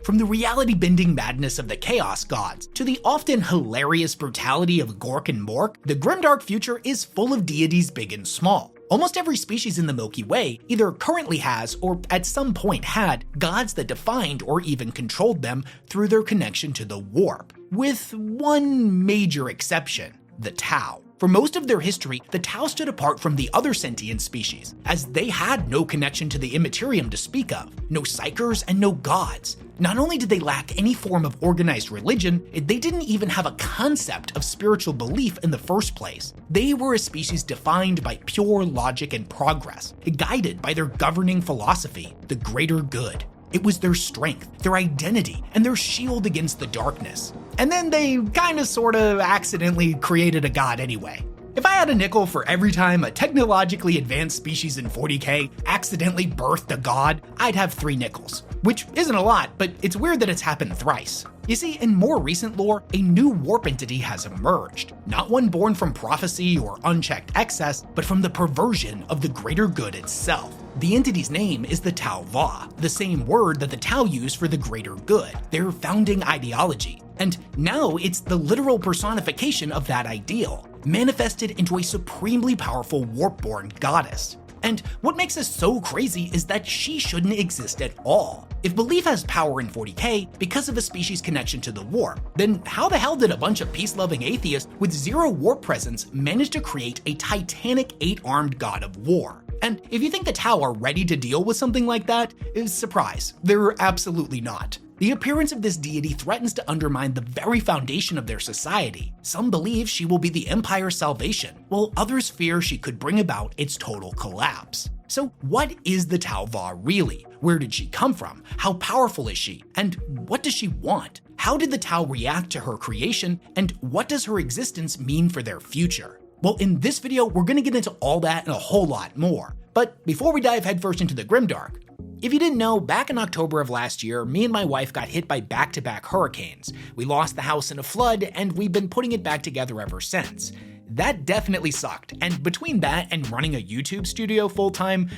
From the reality-bending madness of the Chaos Gods to the often hilarious brutality of Gork and Mork, the grimdark future is full of deities big and small. Almost every species in the Milky Way either currently has or at some point had gods that defined or even controlled them through their connection to the warp, with one major exception: the Tau. For most of their history, the Tau stood apart from the other sentient species, as they had no connection to the Immaterium to speak of, no psychers and no gods. Not only did they lack any form of organized religion, they didn't even have a concept of spiritual belief in the first place. They were a species defined by pure logic and progress, guided by their governing philosophy, the greater good. It was their strength, their identity, and their shield against the darkness. And then they sorta accidentally created a god anyway. If I had a nickel for every time a technologically advanced species in 40K accidentally birthed a god, I'd have 3 nickels. Which isn't a lot, but it's weird that it's happened thrice. You see, in more recent lore, a new warp entity has emerged. Not one born from prophecy or unchecked excess, but from the perversion of the greater good itself. The entity's name is the Tau Va, the same word that the Tau use for the greater good, their founding ideology. And now it's the literal personification of that ideal, manifested into a supremely powerful warp-born goddess. And what makes this so crazy is that she shouldn't exist at all. If belief has power in 40K because of a species' connection to the warp, then how the hell did a bunch of peace-loving atheists with 0 warp presence manage to create a titanic 8-armed god of war? And if you think the Tau are ready to deal with something like that, surprise, they're absolutely not. The appearance of this deity threatens to undermine the very foundation of their society. Some believe she will be the Empire's salvation, while others fear she could bring about its total collapse. So what is the Tau Va really? Where did she come from? How powerful is she? And what does she want? How did the Tau react to her creation? And what does her existence mean for their future? Well, in this video, we're gonna get into all that and a whole lot more. But before we dive headfirst into the grimdark, if you didn't know, back in October of last year, me and my wife got hit by back-to-back hurricanes. We lost the house in a flood, and we've been putting it back together ever since. That definitely sucked, and between that and running a YouTube studio full-time,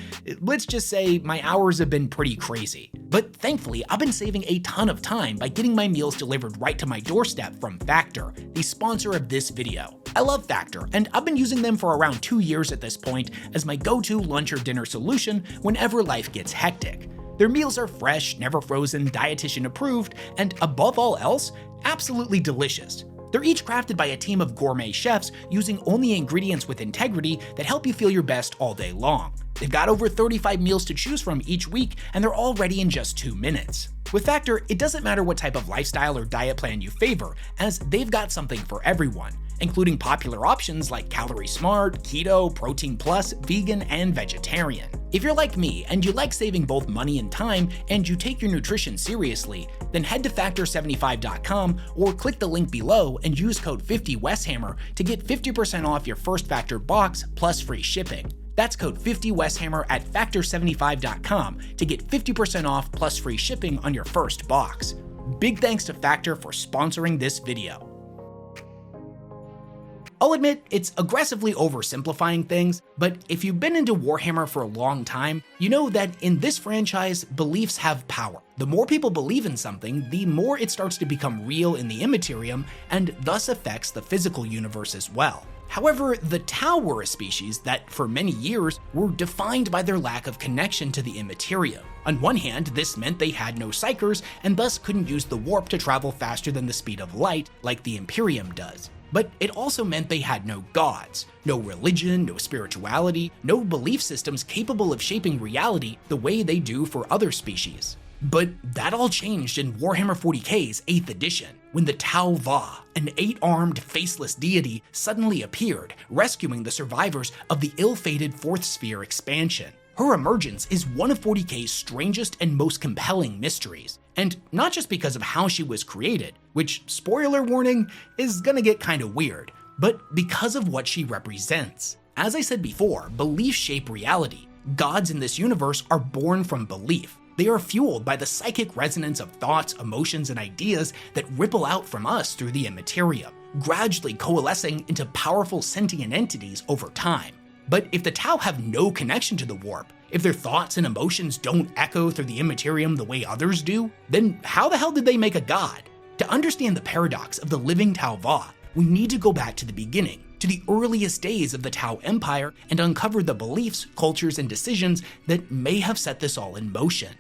let's just say my hours have been pretty crazy. But thankfully, I've been saving a ton of time by getting my meals delivered right to my doorstep from Factor, the sponsor of this video. I love Factor, and I've been using them for around 2 years at this point as my go-to lunch or dinner solution whenever life gets hectic. Their meals are fresh, never frozen, dietitian approved, and above all else, absolutely delicious. They're each crafted by a team of gourmet chefs using only ingredients with integrity that help you feel your best all day long. They've got over 35 meals to choose from each week, and they're all ready in just 2 minutes. With Factor, it doesn't matter what type of lifestyle or diet plan you favor, as they've got something for everyone, including popular options like Calorie Smart, Keto, Protein Plus, Vegan, and Vegetarian. If you're like me and you like saving both money and time and you take your nutrition seriously, then head to Factor75.com or click the link below and use code 50WESHAMMER to get 50% off your first Factor box plus free shipping. That's code 50WESHAMMER at Factor75.com to get 50% off plus free shipping on your first box. Big thanks to Factor for sponsoring this video. I'll admit, it's aggressively oversimplifying things, but if you've been into Warhammer for a long time, you know that in this franchise, beliefs have power. The more people believe in something, the more it starts to become real in the Immaterium, and thus affects the physical universe as well. However, the Tau were a species that, for many years, were defined by their lack of connection to the Immaterium. On one hand, this meant they had no psychers, and thus couldn't use the warp to travel faster than the speed of light, like the Imperium does. But it also meant they had no gods, no religion, no spirituality, no belief systems capable of shaping reality the way they do for other species. But that all changed in Warhammer 40K's 8th edition, when the Tau Va, an 8-armed, faceless deity, suddenly appeared, rescuing the survivors of the ill-fated 4th Sphere expansion. Her emergence is one of 40K's strangest and most compelling mysteries, and not just because of how she was created, which, spoiler warning, is gonna get kinda weird, but because of what she represents. As I said before, beliefs shape reality. Gods in this universe are born from belief. They are fueled by the psychic resonance of thoughts, emotions, and ideas that ripple out from us through the Immaterium, gradually coalescing into powerful sentient entities over time. But if the Tau have no connection to the warp, if their thoughts and emotions don't echo through the immaterium the way others do, then how the hell did they make a god? To understand the paradox of the living Tau Va, we need to go back to the beginning, to the earliest days of the Tau Empire, and uncover the beliefs, cultures, and decisions that may have set this all in motion.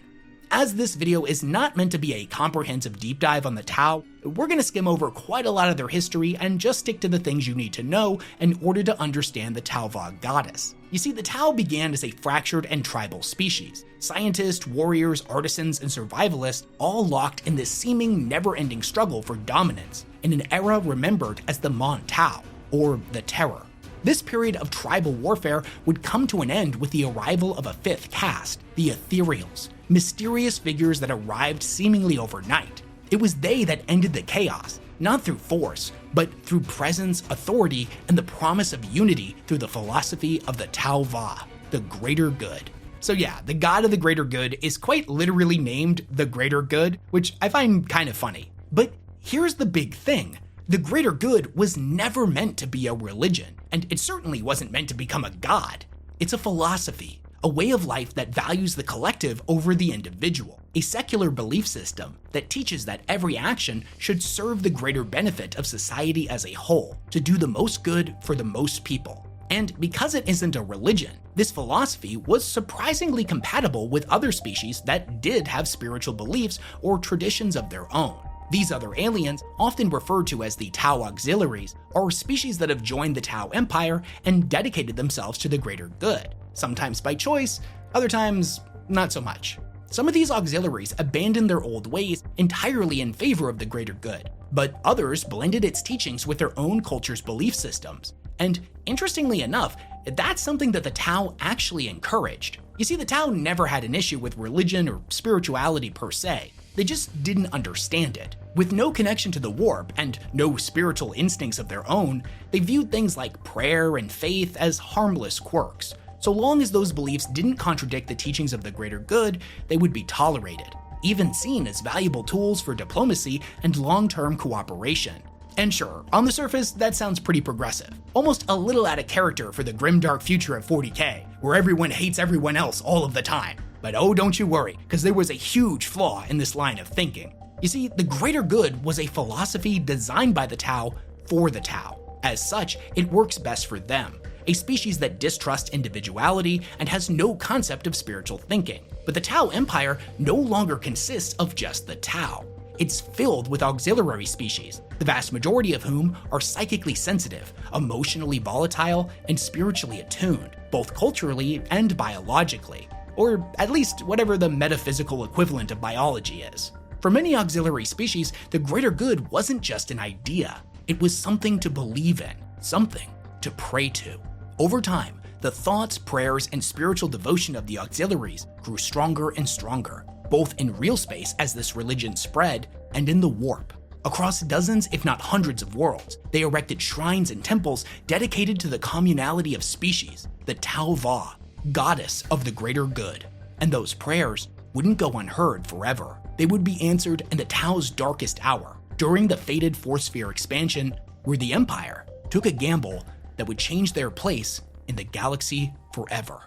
As this video is not meant to be a comprehensive deep dive on the Tau, we're going to skim over quite a lot of their history and just stick to the things you need to know in order to understand the Tau Va goddess. You see, the Tau began as a fractured and tribal species. Scientists, warriors, artisans, and survivalists all locked in this seeming never-ending struggle for dominance, in an era remembered as the Mon Tau, or the Terror. This period of tribal warfare would come to an end with the arrival of a fifth caste, the Ethereals, mysterious figures that arrived seemingly overnight. It was they that ended the chaos, not through force, but through presence, authority, and the promise of unity through the philosophy of the Tau Va, the greater good. So yeah, the god of the greater good is quite literally named the greater good, which I find kind of funny. But here's the big thing. The greater good was never meant to be a religion, and it certainly wasn't meant to become a god. It's a philosophy, a way of life that values the collective over the individual, a secular belief system that teaches that every action should serve the greater benefit of society as a whole, to do the most good for the most people. And because it isn't a religion, this philosophy was surprisingly compatible with other species that did have spiritual beliefs or traditions of their own. These other aliens, often referred to as the Tau auxiliaries, are species that have joined the Tau Empire and dedicated themselves to the greater good, sometimes by choice, other times not so much. Some of these auxiliaries abandoned their old ways entirely in favor of the greater good, but others blended its teachings with their own culture's belief systems. And interestingly enough, that's something that the Tau actually encouraged. You see, the Tau never had an issue with religion or spirituality per se. They just didn't understand it. With no connection to the warp and no spiritual instincts of their own, they viewed things like prayer and faith as harmless quirks. So long as those beliefs didn't contradict the teachings of the greater good, they would be tolerated, even seen as valuable tools for diplomacy and long-term cooperation. And sure, on the surface, that sounds pretty progressive, almost a little out of character for the grimdark future of 40K, where everyone hates everyone else all of the time. But oh, don't you worry, because there was a huge flaw in this line of thinking. You see, the greater good was a philosophy designed by the Tau for the Tau. As such, it works best for them, a species that distrusts individuality and has no concept of spiritual thinking. But the Tau Empire no longer consists of just the Tau. It's filled with auxiliary species, the vast majority of whom are psychically sensitive, emotionally volatile, and spiritually attuned, both culturally and biologically. Or at least whatever the metaphysical equivalent of biology is. For many auxiliary species, the greater good wasn't just an idea. It was something to believe in, something to pray to. Over time, the thoughts, prayers, and spiritual devotion of the auxiliaries grew stronger and stronger, both in real space as this religion spread, and in the warp. Across dozens, if not hundreds of worlds, they erected shrines and temples dedicated to the communality of species, the Tau Va, goddess of the greater good. And those prayers wouldn't go unheard forever. They would be answered in the Tau's darkest hour, during the fated Force Sphere expansion, where the Empire took a gamble that would change their place in the galaxy forever.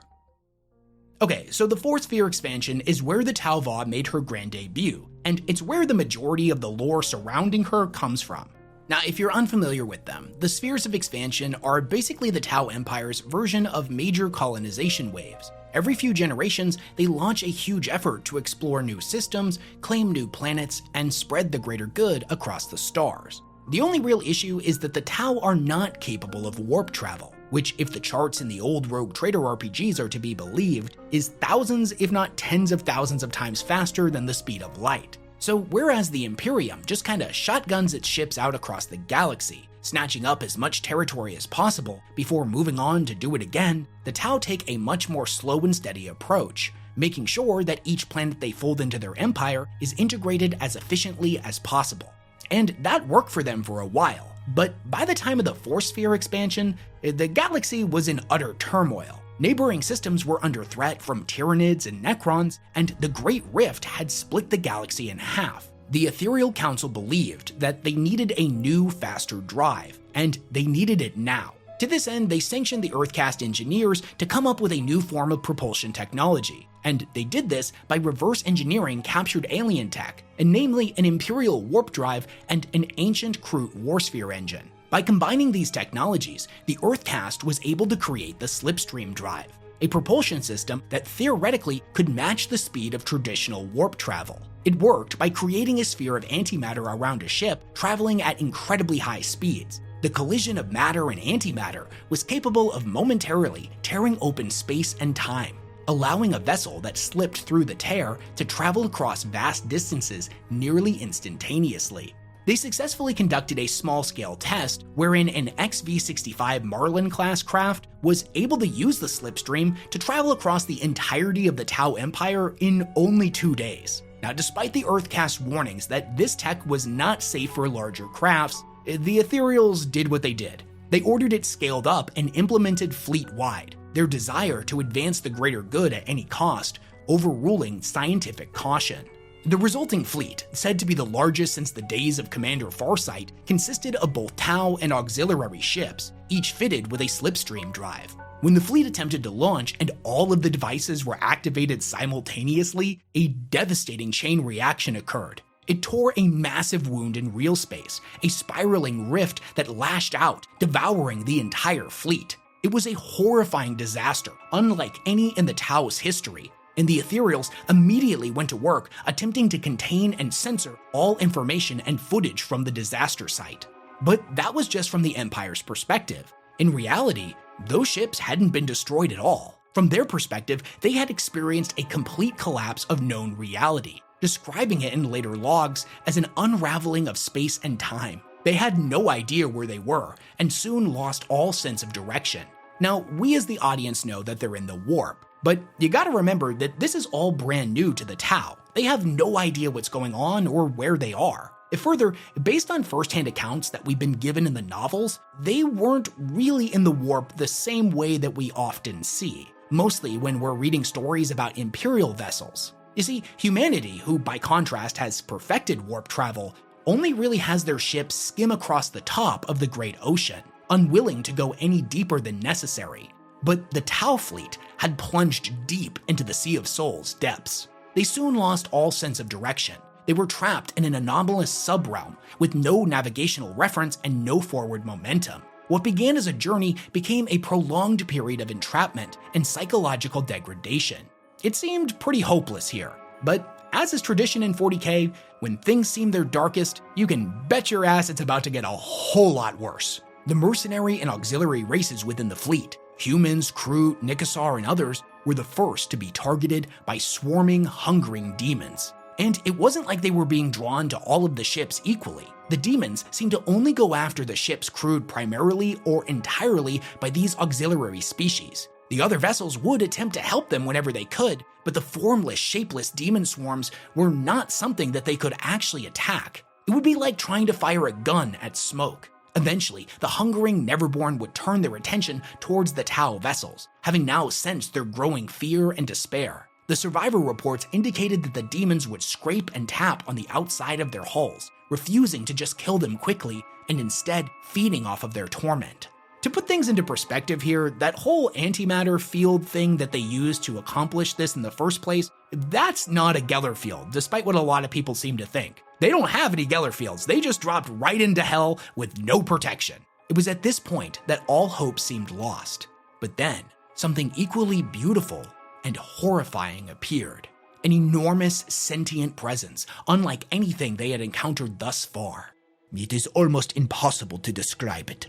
Okay, so the Force Sphere expansion is where the Tau Va made her grand debut, and it's where the majority of the lore surrounding her comes from. Now, if you're unfamiliar with them, the spheres of expansion are basically the Tau Empire's version of major colonization waves. Every few generations, they launch a huge effort to explore new systems, claim new planets, and spread the greater good across the stars. The only real issue is that the Tau are not capable of warp travel, which, if the charts in the old Rogue Trader RPGs are to be believed, is thousands if not tens of thousands of times faster than the speed of light. So whereas the Imperium just kinda shotguns its ships out across the galaxy, snatching up as much territory as possible before moving on to do it again, the Tau take a much more slow and steady approach, making sure that each planet they fold into their empire is integrated as efficiently as possible. And that worked for them for a while, but by the time of the Force Sphere expansion, the galaxy was in utter turmoil. Neighboring systems were under threat from Tyranids and Necrons, and the Great Rift had split the galaxy in half. The Ethereal Council believed that they needed a new, faster drive, and they needed it now. To this end, they sanctioned the Earthcast engineers to come up with a new form of propulsion technology, and they did this by reverse engineering captured alien tech, and namely an Imperial warp drive and an ancient Kroot warsphere engine. By combining these technologies, the Earthcast was able to create the Slipstream drive, a propulsion system that theoretically could match the speed of traditional warp travel. It worked by creating a sphere of antimatter around a ship traveling at incredibly high speeds. The collision of matter and antimatter was capable of momentarily tearing open space and time, allowing a vessel that slipped through the tear to travel across vast distances nearly instantaneously. They successfully conducted a small-scale test wherein an XV-65 Marlin-class craft was able to use the Slipstream to travel across the entirety of the Tau Empire in only 2 days. Now, despite the Earthcast warnings that this tech was not safe for larger crafts, the Ethereals did what they did. They ordered it scaled up and implemented fleet-wide, their desire to advance the greater good at any cost, overruling scientific caution. The resulting fleet, said to be the largest since the days of Commander Farsight, consisted of both Tau and auxiliary ships, each fitted with a Slipstream drive. When the fleet attempted to launch and all of the devices were activated simultaneously, a devastating chain reaction occurred. It tore a massive wound in real space, a spiraling rift that lashed out, devouring the entire fleet. It was a horrifying disaster, unlike any in the Tau's history, and the Ethereals immediately went to work attempting to contain and censor all information and footage from the disaster site. But that was just from the Empire's perspective. In reality, those ships hadn't been destroyed at all. From their perspective, they had experienced a complete collapse of known reality, describing it in later logs as an unraveling of space and time. They had no idea where they were, and soon lost all sense of direction. Now, we as the audience know that they're in the warp, but you gotta remember that this is all brand new to the Tau. They have no idea what's going on or where they are. Further, based on first-hand accounts that we've been given in the novels, they weren't really in the warp the same way that we often see, mostly when we're reading stories about Imperial vessels. You see, humanity, who by contrast has perfected warp travel, only really has their ships skim across the top of the Great Ocean, unwilling to go any deeper than necessary. But the Tau fleet had plunged deep into the Sea of Souls depths. They soon lost all sense of direction. They were trapped in an anomalous subrealm with no navigational reference and no forward momentum. What began as a journey became a prolonged period of entrapment and psychological degradation. It seemed pretty hopeless here, but as is tradition in 40K, when things seem their darkest, you can bet your ass it's about to get a whole lot worse. The mercenary and auxiliary races within the fleet, humans, Kroot, Nikasar, and others, were the first to be targeted by swarming, hungering demons. And it wasn't like they were being drawn to all of the ships equally. The demons seemed to only go after the ships crewed primarily or entirely by these auxiliary species. The other vessels would attempt to help them whenever they could, but the formless, shapeless demon swarms were not something that they could actually attack. It would be like trying to fire a gun at smoke. Eventually, the hungering Neverborn would turn their attention towards the Tau vessels, having now sensed their growing fear and despair. The survivor reports indicated that the demons would scrape and tap on the outside of their hulls, refusing to just kill them quickly and instead feeding off of their torment. To put things into perspective here, that whole antimatter field thing that they used to accomplish this in the first place, that's not a Geller field, despite what a lot of people seem to think. They don't have any Geller fields, they just dropped right into hell with no protection. It was at this point that all hope seemed lost. But then, something equally beautiful and horrifying appeared. An enormous sentient presence, unlike anything they had encountered thus far. "It is almost impossible to describe it,"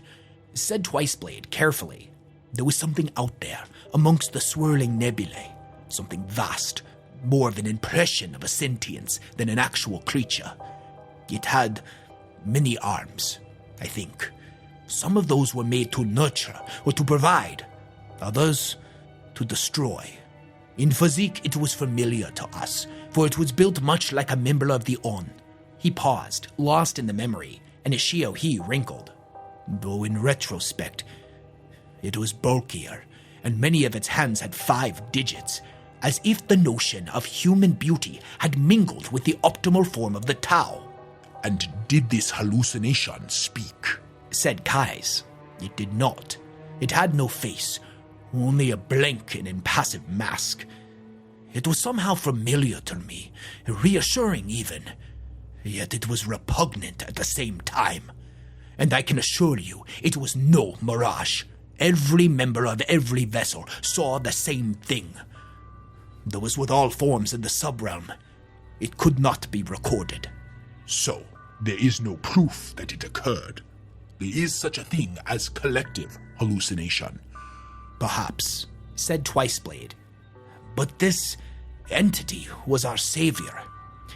said Twiceblade carefully. "There was something out there, amongst the swirling nebulae. Something vast, more of an impression of a sentience than an actual creature. It had many arms, I think. Some of those were made to nurture or to provide, others to destroy. In physique, it was familiar to us, for it was built much like a member of the On." He paused, lost in the memory, and his Shio-Hi wrinkled. "Though in retrospect, it was bulkier, and many of its hands had 5 digits, as if the notion of human beauty had mingled with the optimal form of the Tau." "And did this hallucination speak?" said Kais. "It did not. It had no face, only a blank and impassive mask. It was somehow familiar to me, reassuring even, yet it was repugnant at the same time. And I can assure you, it was no mirage. Every member of every vessel saw the same thing. Though as with all forms in the subrealm, it could not be recorded. So, there is no proof that it occurred. There is such a thing as collective hallucination. Perhaps, said Twiceblade. But this entity was our savior.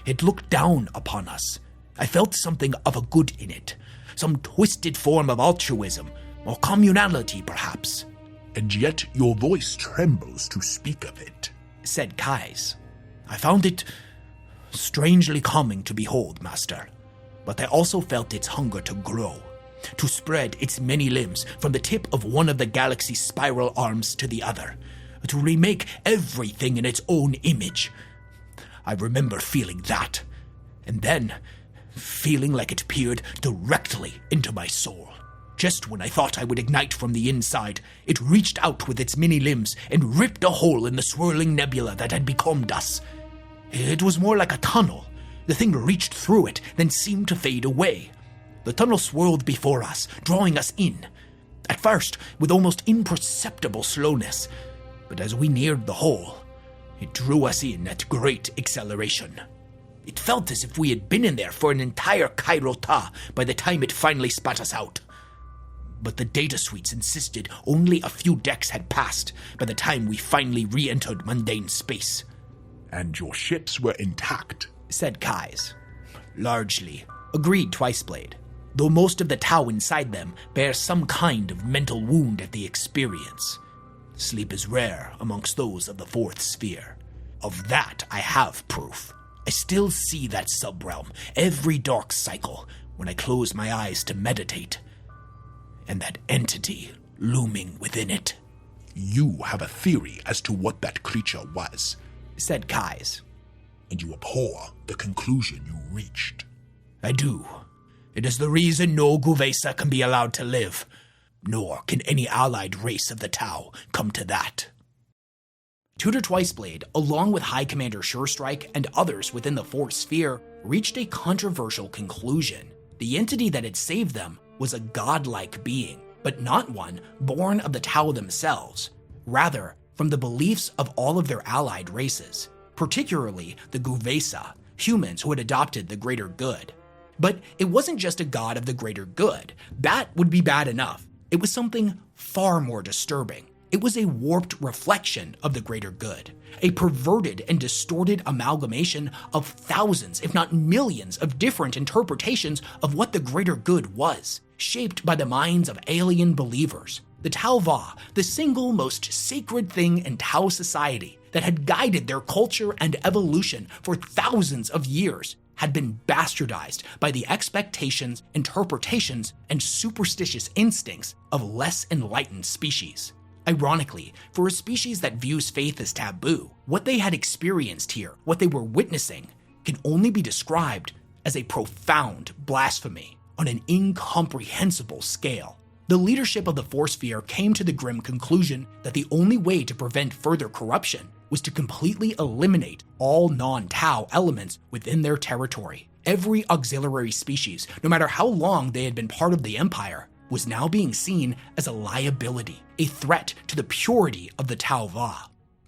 It looked down upon us. I felt something of a good in it. Some twisted form of altruism, or communality perhaps. And yet your voice trembles to speak of it, said Kais. I found it strangely calming to behold, Master. But I also felt its hunger to grow, to spread its many limbs from the tip of one of the galaxy's spiral arms to the other, to remake everything in its own image. I remember feeling that, and then feeling like it peered directly into my soul. Just when I thought I would ignite from the inside, it reached out with its many limbs and ripped a hole in the swirling nebula that had become us. It was more like a tunnel. The thing reached through it, then seemed to fade away. The tunnel swirled before us, drawing us in. At first, with almost imperceptible slowness, but as we neared the hole, it drew us in at great acceleration. It felt as if we had been in there for an entire Kairota by the time it finally spat us out. But the data suites insisted only a few decks had passed by the time we finally re-entered mundane space. And your ships were intact, said Kais. Largely, agreed Twiceblade, though most of the Tau inside them bear some kind of mental wound at the experience. Sleep is rare amongst those of the fourth sphere. Of that I have proof. I still see that subrealm every dark cycle when I close my eyes to meditate, and that entity looming within it. You have a theory as to what that creature was, said Kais. And you abhor the conclusion you reached. I do. It is the reason no Guvesa can be allowed to live, nor can any allied race of the Tau come to that. Tutor Twiceblade, along with High Commander Surestrike and others within the fourth sphere, reached a controversial conclusion. The entity that had saved them was a godlike being, but not one born of the Tau themselves, rather from the beliefs of all of their allied races, particularly the Guvesa, humans who had adopted the greater good. But it wasn't just a god of the greater good. That would be bad enough. It was something far more disturbing. It was a warped reflection of the greater good, a perverted and distorted amalgamation of thousands, if not millions, of different interpretations of what the greater good was, shaped by the minds of alien believers. The Tau Va, the single most sacred thing in Tau society that had guided their culture and evolution for thousands of years, had been bastardized by the expectations, interpretations, and superstitious instincts of less enlightened species. Ironically, for a species that views faith as taboo, what they had experienced here, what they were witnessing, can only be described as a profound blasphemy on an incomprehensible scale. The leadership of the Force Sphere came to the grim conclusion that the only way to prevent further corruption was to completely eliminate all non-Tau elements within their territory. Every auxiliary species, no matter how long they had been part of the Empire, was now being seen as a liability, a threat to the purity of the Tau Va.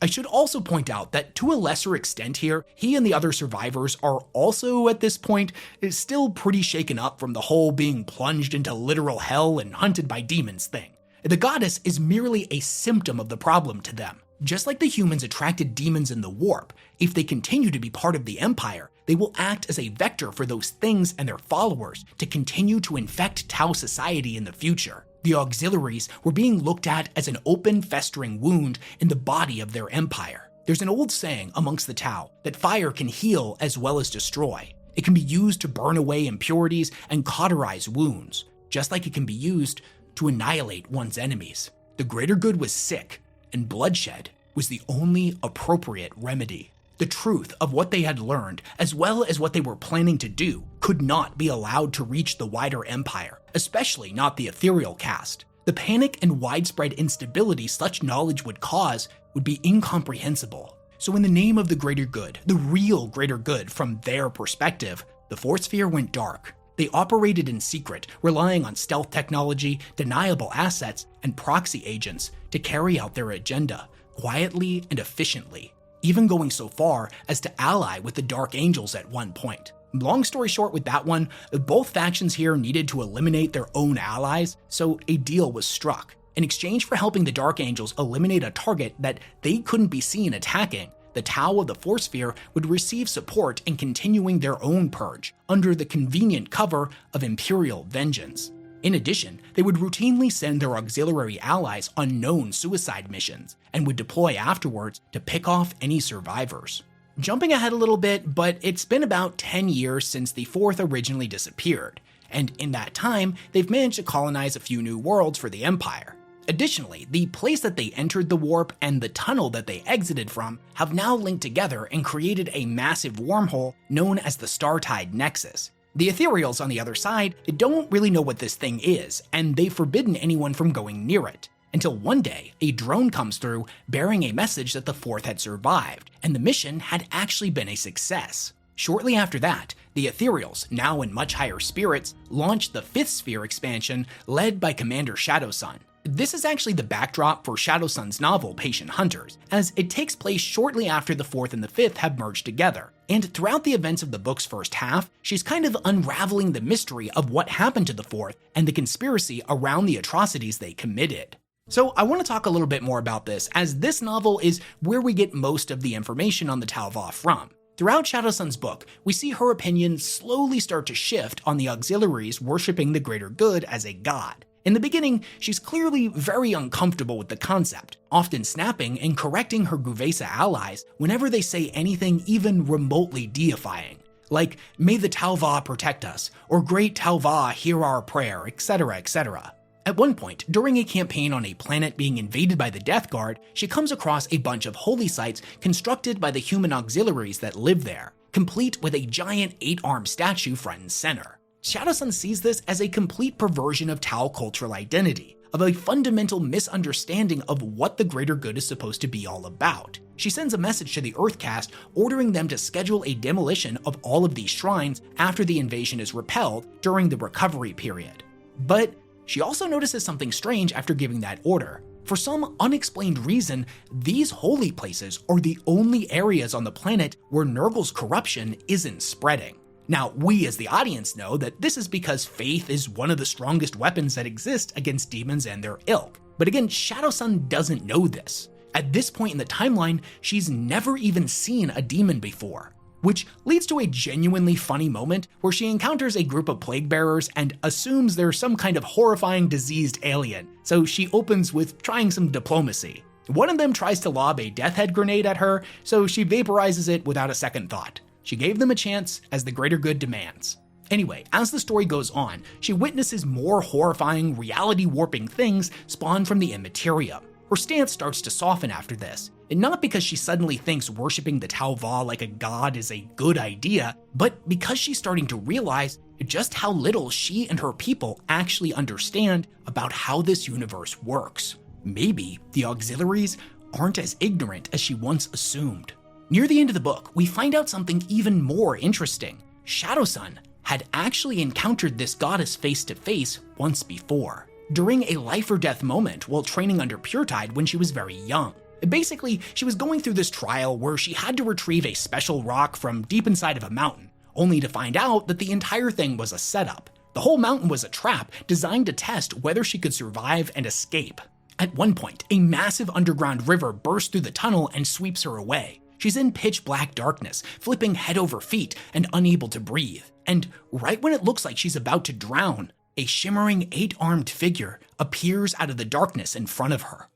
I should also point out that to a lesser extent here, he and the other survivors are also at this point still pretty shaken up from the whole being plunged into literal hell and hunted by demons thing. The goddess is merely a symptom of the problem to them. Just like the humans attracted demons in the warp, if they continue to be part of the Empire, they will act as a vector for those things and their followers to continue to infect Tau society in the future. The auxiliaries were being looked at as an open, festering wound in the body of their empire. There's an old saying amongst the Tau that fire can heal as well as destroy. It can be used to burn away impurities and cauterize wounds, just like it can be used to annihilate one's enemies. The greater good was sick, and bloodshed was the only appropriate remedy. The truth of what they had learned, as well as what they were planning to do, could not be allowed to reach the wider empire, especially not the ethereal caste. The panic and widespread instability such knowledge would cause would be incomprehensible. So in the name of the greater good, the real greater good from their perspective, the Fourth Sphere went dark. They operated in secret, relying on stealth technology, deniable assets, and proxy agents to carry out their agenda, quietly and efficiently, even going so far as to ally with the Dark Angels at one point. Long story short with that one, both factions here needed to eliminate their own allies, so a deal was struck. In exchange for helping the Dark Angels eliminate a target that they couldn't be seen attacking, the Tau of the Fourth Sphere would receive support in continuing their own purge, under the convenient cover of Imperial vengeance. In addition, they would routinely send their auxiliary allies on known suicide missions, and would deploy afterwards to pick off any survivors. Jumping ahead a little bit, but it's been about 10 years since the Fourth originally disappeared, and in that time, they've managed to colonize a few new worlds for the Empire. Additionally, the place that they entered the warp and the tunnel that they exited from have now linked together and created a massive wormhole known as the Startide Nexus. The Ethereals on the other side don't really know what this thing is, and they've forbidden anyone from going near it. Until one day, a drone comes through bearing a message that the Fourth had survived, and the mission had actually been a success. Shortly after that, the Ethereals, now in much higher spirits, launched the Fifth Sphere expansion led by Commander Shadowsun. This is actually the backdrop for Shadowsun's novel Patient Hunters, as it takes place shortly after the Fourth and the Fifth have merged together. And throughout the events of the book's first half, she's kind of unraveling the mystery of what happened to the Fourth and the conspiracy around the atrocities they committed. So I want to talk a little bit more about this, as this novel is where we get most of the information on the Tau Va from. Throughout Shadowsun's book, we see her opinion slowly start to shift on the auxiliaries worshipping the greater good as a god. In the beginning, she's clearly very uncomfortable with the concept, often snapping and correcting her Guvesa allies whenever they say anything even remotely deifying, like, "May the Tau Va protect us," or "Great Tau Va, hear our prayer," etc., etc. At one point, during a campaign on a planet being invaded by the Death Guard, she comes across a bunch of holy sites constructed by the human auxiliaries that live there, complete with a giant 8-armed statue front and center. Shadowsun sees this as a complete perversion of Tau cultural identity, of a fundamental misunderstanding of what the greater good is supposed to be all about. She sends a message to the Earthcast ordering them to schedule a demolition of all of these shrines after the invasion is repelled during the recovery period. But she also notices something strange after giving that order. For some unexplained reason, these holy places are the only areas on the planet where Nurgle's corruption isn't spreading. Now, we as the audience know that this is because faith is one of the strongest weapons that exist against demons and their ilk. But again, Shadowsun doesn't know this. At this point in the timeline, she's never even seen a demon before, which leads to a genuinely funny moment where she encounters a group of plague bearers and assumes they're some kind of horrifying diseased alien, so she opens with trying some diplomacy. One of them tries to lob a death head grenade at her, so she vaporizes it without a second thought. She gave them a chance, as the greater good demands. Anyway, as the story goes on, she witnesses more horrifying, reality-warping things spawn from the Immaterium. Her stance starts to soften after this, and not because she suddenly thinks worshipping the Tau Va like a god is a good idea, but because she's starting to realize just how little she and her people actually understand about how this universe works. Maybe the auxiliaries aren't as ignorant as she once assumed. Near the end of the book, we find out something even more interesting. Shadowsun had actually encountered this goddess face to face once before, during a life or death moment while training under Puretide when she was very young. Basically, she was going through this trial where she had to retrieve a special rock from deep inside of a mountain, only to find out that the entire thing was a setup. The whole mountain was a trap designed to test whether she could survive and escape. At one point, a massive underground river bursts through the tunnel and sweeps her away. She's in pitch black darkness, flipping head over feet and unable to breathe. And right when it looks like she's about to drown, a shimmering 8-armed figure appears out of the darkness in front of her.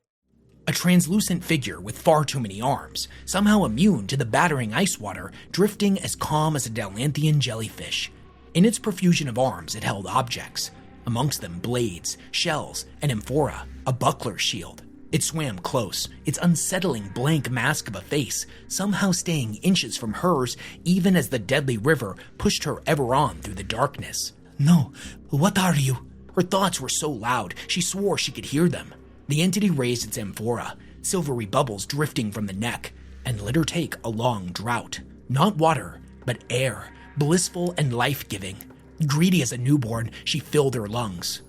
A translucent figure with far too many arms, somehow immune to the battering ice water, drifting as calm as a Dalanthian jellyfish. In its profusion of arms, it held objects, amongst them blades, shells, an amphora, a buckler shield. It swam close, its unsettling blank mask of a face somehow staying inches from hers even as the deadly river pushed her ever on through the darkness. "No, what are you?" Her thoughts were so loud, she swore she could hear them. The entity raised its amphora, silvery bubbles drifting from the neck, and let her take a long draught. Not water, but air, blissful and life-giving. Greedy as a newborn, she filled her lungs.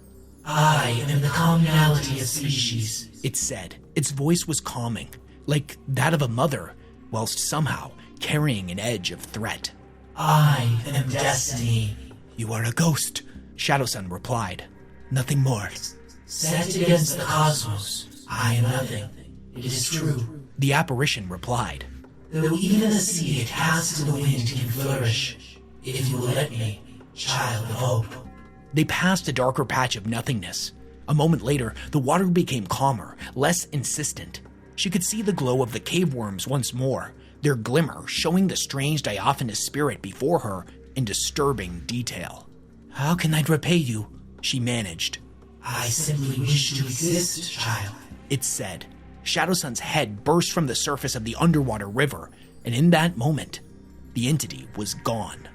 I am the commonality of species, it said. Its voice was calming, like that of a mother, whilst somehow carrying an edge of threat. I am destiny. You are a ghost, Shadowsun replied. Nothing more. Set against the cosmos, I am nothing. It is true. The apparition replied. Though even the seed cast to the wind can flourish, if you will let me, child of hope. They passed a darker patch of nothingness. A moment later, the water became calmer, less insistent. She could see the glow of the cave worms once more, their glimmer showing the strange diaphanous spirit before her in disturbing detail. How can I repay you? She managed. I simply wish to exist, child, it said. Shadowsun's head burst from the surface of the underwater river, and in that moment, the entity was gone.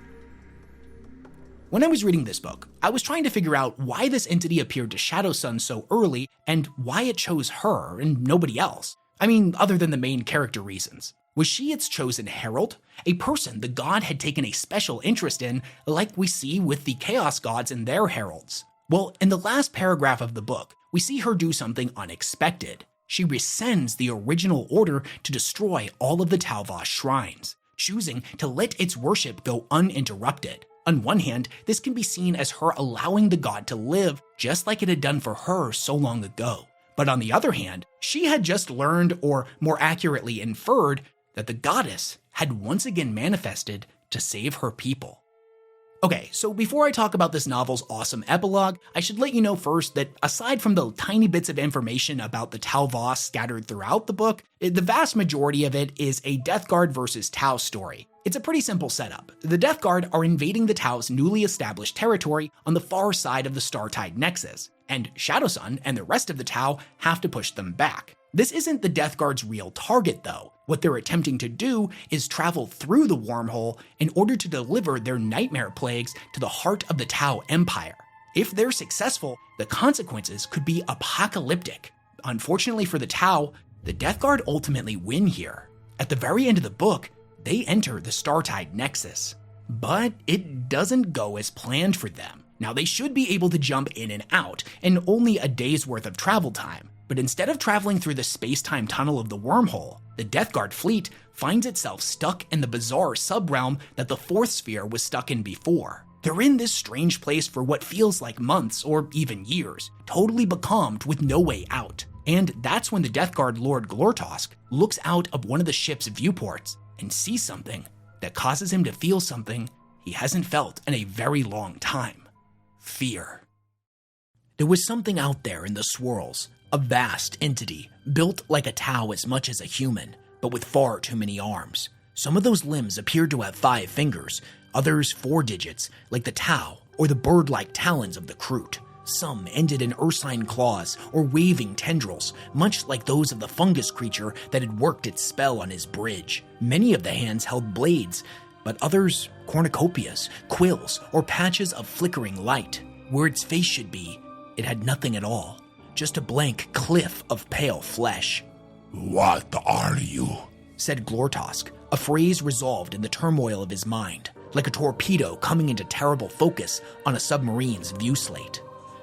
When I was reading this book, I was trying to figure out why this entity appeared to Shadowsun so early and why it chose her and nobody else. I mean, other than the main character reasons. Was she its chosen herald? A person the god had taken a special interest in, like we see with the Chaos gods and their heralds? Well, in the last paragraph of the book, we see her do something unexpected. She rescinds the original order to destroy all of the Talvos shrines, choosing to let its worship go uninterrupted. On one hand, this can be seen as her allowing the god to live just like it had done for her so long ago. But on the other hand, she had just learned, or more accurately inferred, that the goddess had once again manifested to save her people. Okay, so before I talk about this novel's awesome epilogue, I should let you know first that aside from the tiny bits of information about the Talvos scattered throughout the book, the vast majority of it is a Death Guard versus Tau story. It's a pretty simple setup. The Death Guard are invading the Tau's newly established territory on the far side of the Startide Nexus, and Shadowsun and the rest of the Tau have to push them back. This isn't the Death Guard's real target, though. What they're attempting to do is travel through the wormhole in order to deliver their nightmare plagues to the heart of the Tau Empire. If they're successful, the consequences could be apocalyptic. Unfortunately for the Tau, the Death Guard ultimately win here. At the very end of the book, they enter the Startide Nexus. But it doesn't go as planned for them. Now, they should be able to jump in and out in only a day's worth of travel time. But instead of traveling through the space-time tunnel of the wormhole, the Death Guard fleet finds itself stuck in the bizarre sub-realm that the Fourth Sphere was stuck in before. They're in this strange place for what feels like months or even years, totally becalmed with no way out. And that's when the Death Guard Lord Glortosk looks out of one of the ship's viewports and sees something that causes him to feel something he hasn't felt in a very long time. Fear. There was something out there in the swirls, a vast entity, built like a Tau as much as a human, but with far too many arms. Some of those limbs appeared to have 5 fingers, others 4 digits, like the Tau or the bird-like talons of the Kroot. Some ended in ursine claws or waving tendrils, much like those of the fungus creature that had worked its spell on his bridge. Many of the hands held blades, but others cornucopias, quills, or patches of flickering light. Where its face should be, it had nothing at all. Just a blank cliff of pale flesh. What are you? Said Glortosk, a phrase resolved in the turmoil of his mind, like a torpedo coming into terrible focus on a submarine's view slate.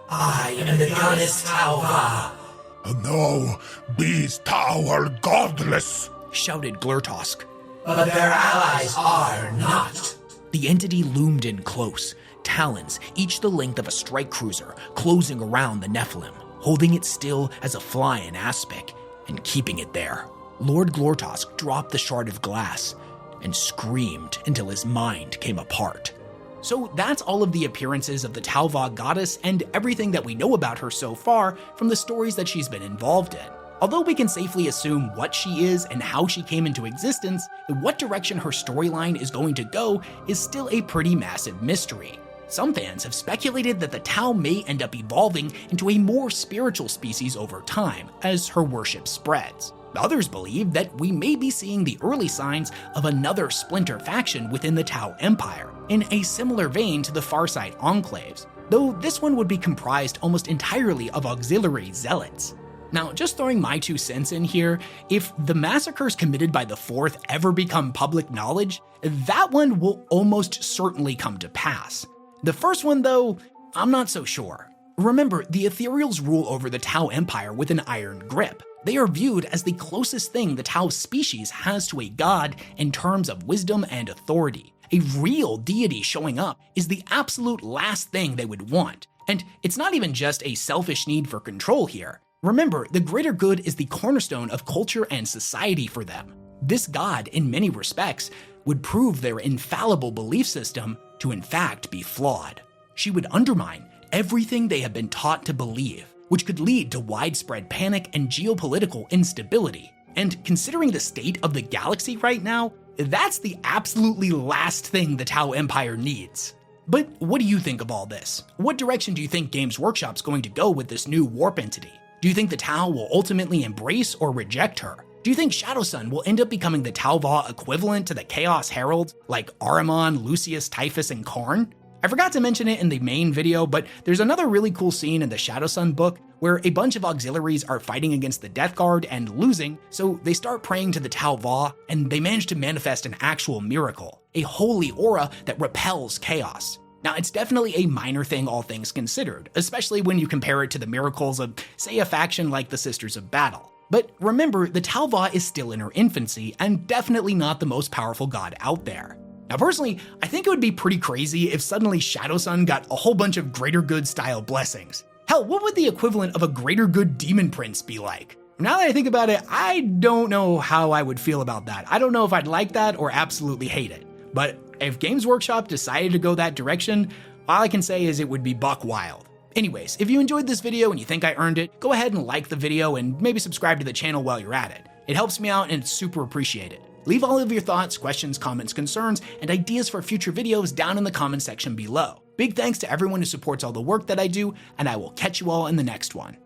I am the goddess Tauva. No, these Tau are godless, shouted Glortosk. But their allies are not. The entity loomed in close, talons each the length of a strike cruiser closing around the Nephilim, holding it still as a fly in aspic and keeping it there. Lord Glortosk dropped the shard of glass and screamed until his mind came apart. So that's all of the appearances of the Talva goddess and everything that we know about her so far from the stories that she's been involved in. Although we can safely assume what she is and how she came into existence, and what direction her storyline is going to go is still a pretty massive mystery. Some fans have speculated that the Tau may end up evolving into a more spiritual species over time as her worship spreads. Others believe that we may be seeing the early signs of another splinter faction within the Tau Empire, in a similar vein to the Farsight Enclaves. though this one would be comprised almost entirely of auxiliary zealots. Now, just throwing my 2 cents in here, if the massacres committed by the 4th ever become public knowledge, that one will almost certainly come to pass. The first one, though, I'm not so sure. Remember, the Ethereals rule over the Tau Empire with an iron grip. They are viewed as the closest thing the Tau species has to a god in terms of wisdom and authority. A real deity showing up is the absolute last thing they would want. And it's not even just a selfish need for control here. Remember, the greater good is the cornerstone of culture and society for them. This god, in many respects, would prove their infallible belief system to in fact be flawed. She would undermine everything they have been taught to believe, which could lead to widespread panic and geopolitical instability. And considering the state of the galaxy right now, that's the absolutely last thing the Tau Empire needs. But what do you think of all this? What direction do you think Games Workshop's going to go with this new warp entity? Do you think the Tau will ultimately embrace or reject her? Do you think Shadowsun will end up becoming the Tau Va equivalent to the Chaos Heralds like Ahriman, Lucius, Typhus, and Karn? I forgot to mention it in the main video, but there's another really cool scene in the Shadowsun book where a bunch of auxiliaries are fighting against the Death Guard and losing, so they start praying to the Tau Va, and they manage to manifest an actual miracle, a holy aura that repels chaos. Now, it's definitely a minor thing all things considered, especially when you compare it to the miracles of, say, a faction like the Sisters of Battle. But remember, the Tau Va is still in her infancy and definitely not the most powerful god out there. Now, personally, I think it would be pretty crazy if suddenly Shadowsun got a whole bunch of greater good style blessings. Hell, what would the equivalent of a greater good demon prince be like? Now that I think about it, I don't know how I would feel about that. I don't know if I'd like that or absolutely hate it. But if Games Workshop decided to go that direction, all I can say is it would be buck wild. Anyways, if you enjoyed this video and you think I earned it, go ahead and like the video and maybe subscribe to the channel while you're at it. It helps me out and it's super appreciated. Leave all of your thoughts, questions, comments, concerns, and ideas for future videos down in the comment section below. Big thanks to everyone who supports all the work that I do, and I will catch you all in the next one.